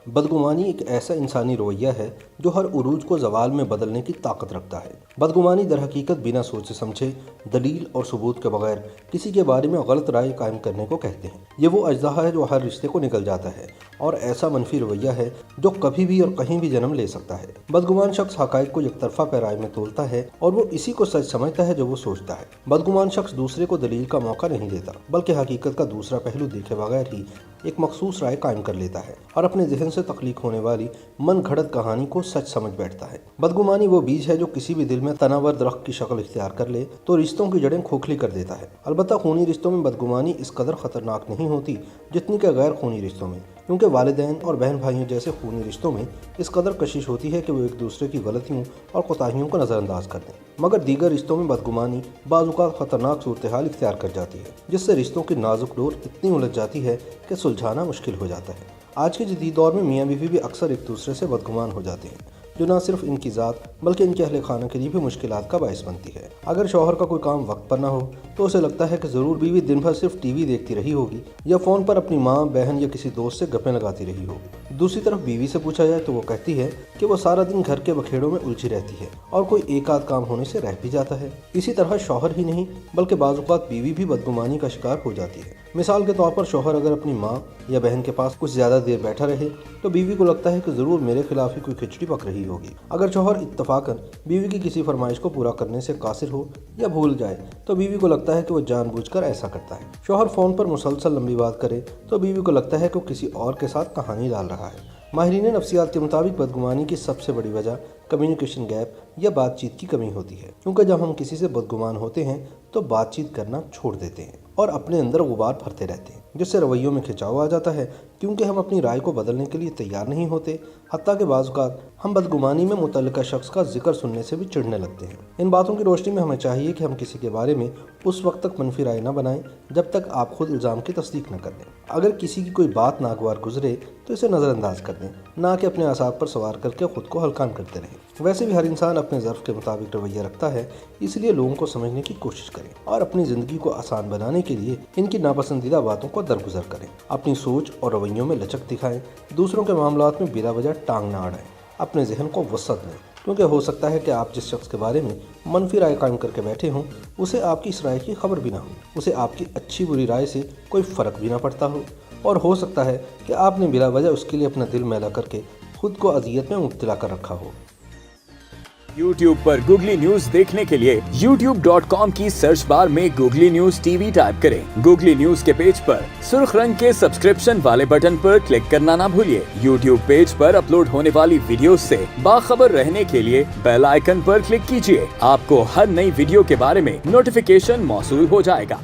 بدگمانی ایک ایسا انسانی رویہ ہے جو ہر عروج کو زوال میں بدلنے کی طاقت رکھتا ہے۔ بدگمانی در حقیقت بنا سوچے سمجھے، دلیل اور ثبوت کے بغیر کسی کے بارے میں غلط رائے قائم کرنے کو کہتے ہیں۔ یہ وہ اژدہا ہے جو ہر رشتے کو نگل جاتا ہے اور ایسا منفی رویہ ہے جو کبھی بھی اور کہیں بھی جنم لے سکتا ہے۔ بدگمان شخص حقائق کو یک طرفہ پیرائی میں تولتا ہے اور وہ اسی کو سچ سمجھتا ہے جو وہ سوچتا ہے۔ بدگمان شخص دوسرے کو دلیل کا موقع نہیں دیتا، بلکہ حقیقت کا دوسرا پہلو دیکھے بغیر ہی ایک مخصوص رائے قائم کر لیتا ہے اور اپنے ذہن سے تخلیق ہونے والی من گھڑت کہانی کو سچ سمجھ بیٹھتا ہے۔ بدگمانی وہ بیج ہے جو کسی بھی دل میں تناور درخت کی شکل اختیار کر لے تو رشتوں کی جڑیں کھوکھلی کر دیتا ہے۔ البتہ خونی رشتوں میں بدگمانی اس قدر خطرناک نہیں ہوتی جتنی کہ غیر خونی رشتوں میں، کیونکہ والدین اور بہن بھائیوں جیسے خونی رشتوں میں اس قدر کشش ہوتی ہے کہ وہ ایک دوسرے کی غلطیوں اور کوتاہیوں کو نظر انداز کر دیں۔ مگر دیگر رشتوں میں بدگمانی بعض اوقات خطرناک صورتحال اختیار کر جاتی ہے، جس سے رشتوں کی نازک ڈور اتنی الجھ جاتی ہے کہ سلجھانا مشکل ہو جاتا ہے۔ آج کے جدید دور میں میاں بیوی بھی اکثر ایک دوسرے سے بدگمان ہو جاتے ہیں، جو نہ صرف ان کی ذات بلکہ ان کے اہل خانہ کے لیے بھی مشکلات کا باعث بنتی ہے۔ اگر شوہر کا کوئی کام وقت پر نہ ہو تو اسے لگتا ہے کہ ضرور بیوی دن بھر صرف ٹی وی دیکھتی رہی ہوگی یا فون پر اپنی ماں، بہن یا کسی دوست سے گپیں لگاتی رہی ہوگی۔ دوسری طرف بیوی سے پوچھا جائے تو وہ کہتی ہے کہ وہ سارا دن گھر کے بکھیڑوں میں الجھی رہتی ہے اور کوئی ایک آدھ کام ہونے سے رہ بھی جاتا ہے۔ اسی طرح شوہر ہی نہیں بلکہ بعض اوقات بیوی بھی بدگمانی کا شکار ہو جاتی ہے۔ مثال کے طور پر شوہر اگر اپنی ماں یا بہن کے پاس کچھ زیادہ دیر بیٹھا رہے تو بیوی کو لگتا ہے کہ ضرور میرے خلاف ہی کوئی کھچڑی پک رہی ہوگی۔ اگر شوہر اتفاقاً بیوی کی کسی فرمائش کو پورا کرنے سے قاصر ہو یا بھول جائے تو بیوی کو لگتا ہے کہ وہ جان بوجھ کر ایسا کرتا ہے۔ شوہر فون پر مسلسل لمبی بات کرے تو بیوی کو لگتا ہے کہ وہ کسی اور کے ساتھ کہانی ڈال رہا ہے۔ ماہرین نفسیات کے مطابق بدگمانی کی سب سے بڑی وجہ کمیونیکیشن گیپ یا بات چیت کی کمی ہوتی ہے، کیونکہ جب ہم کسی سے بدگمان ہوتے ہیں تو بات چیت کرنا چھوڑ دیتے ہیں اور اپنے اندر غبار بھرتے رہتے ہیں، جس سے رویوں میں کھنچاؤ آ جاتا ہے، کیونکہ ہم اپنی رائے کو بدلنے کے لیے تیار نہیں ہوتے۔ حتیٰ کہ بعض اوقات ہم بدگمانی میں متعلقہ شخص کا ذکر سننے سے بھی چڑھنے لگتے ہیں۔ ان باتوں کی روشنی میں ہمیں چاہیے کہ ہم کسی کے بارے میں اس وقت تک منفی رائے نہ بنائیں جب تک آپ خود الزام کی تصدیق نہ کر دیں۔ اگر کسی کی کوئی بات ناگوار گزرے تو اسے نظر انداز کر دیں، نہ کہ اپنے اعصاب پر سوار کر کے خود کو ہلکان کرتے رہیں۔ ویسے بھی ہر انسان اپنے ظرف کے مطابق رویہ رکھتا ہے، اس لیے لوگوں کو سمجھنے کی کوشش کریں اور اپنی زندگی کو آسان بنانے کے لیے ان کی ناپسندیدہ باتوں کو درگزر کریں۔ اپنی سوچ اور رویوں میں لچک دکھائیں، دوسروں کے معاملات میں بلا وجہ ٹانگ نہ اڑائیں، اپنے ذہن کو وسعت دیں، کیونکہ ہو سکتا ہے کہ آپ جس شخص کے بارے میں منفی رائے قائم کر کے بیٹھے ہوں اسے آپ کی اس رائے کی خبر بھی نہ ہو، اسے آپ کی اچھی بری رائے سے کوئی فرق بھی نہ پڑتا ہو، اور ہو سکتا ہے کہ آپ نے بلا وجہ اس کے لیے اپنا دل میلا کر کے خود کو اذیت میں مبتلا کر رکھا ہو۔ YouTube پر گوگلی نیوز دیکھنے کے لیے youtube.com کی سرچ بار میں googly news T V type کریں۔ گوگلی نیوز کے پیج پر سرخ رنگ کے سبسکرپشن والے بٹن پر کلک کرنا نہ بھولیے۔ YouTube پیج پر اپلوڈ ہونے والی ویڈیوز سے باخبر رہنے کے لیے بیل آئیکن پر کلک کیجیے۔ آپ کو ہر نئی ویڈیو کے بارے میں نوٹیفیکیشن موصول ہو جائے گا۔